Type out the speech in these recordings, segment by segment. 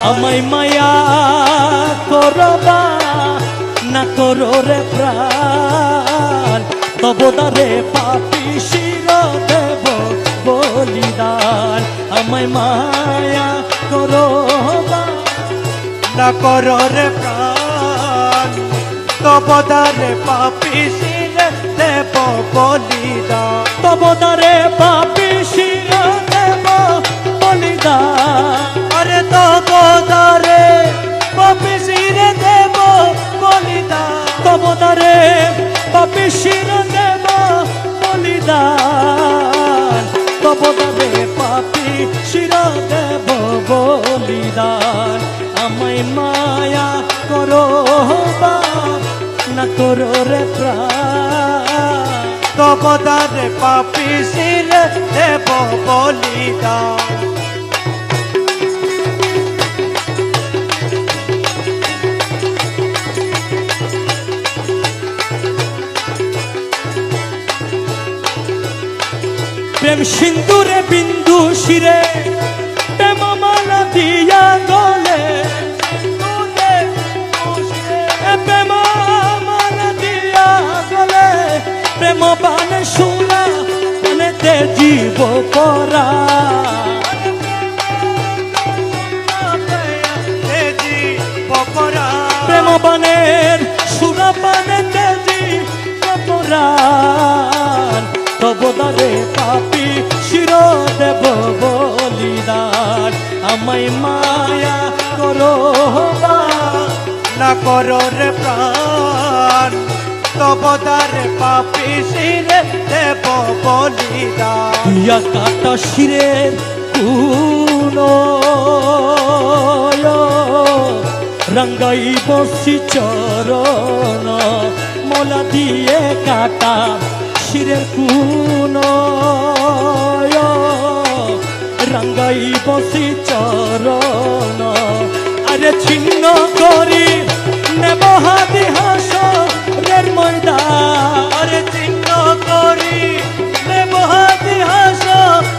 আমায় মায়া করবা না করো রে প্রাণ তবদারে পাপি শির দেব বলিদান আমায় মায়া করবা না করো রে প্রাণ তবদারে পাপি শির দেব বলিদান তবদারে পাপি শির দেব বলিদান আরে তবদারে পাপি শির দেব বলিদান তবদারে পাপি শির দেব বলিদান তবদারে পাপি শির দেব বলিদান আমায় মায়া করো বা না করো রে প্রাণ তবদারে পাপি শির দেব বলিদান প্রেম সিন্দুরে বিন্দু শিরে প্রেম মালা দিয়া গলে প্রেম মালা দিয়া গলে প্রেম বানে শুনা পানেতে জীব পরা প্রেম বানের সুরা পানেতে জীব পরা তবদারে পাপি শির দেব বলিদান আমায় মায়া করো না করো রে প্রাণ তবদারে পাপি শির দেব বলিদান ইয়া কাটা শিরের কুন রঙ্গাই বসি চরণ মোলা দিয়ে কাটা শিরের কুন রঙ্গাই বসি চরণ আরে ছিন্ন করি নেব হাতি হাস রের ময়দান আরে চিহ্ন করি নেব হাতি হাস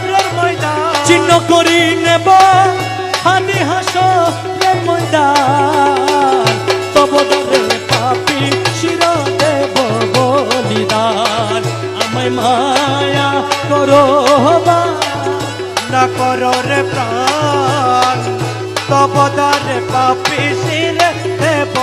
রের ময়দান চিহ্ন করি নেব হাতি হাস রের ময়দান তবদারে পাপি শির দেব বলিদান আমায় মায়া করো না করো রে প্রাণ তবদারে পাপি শির দেব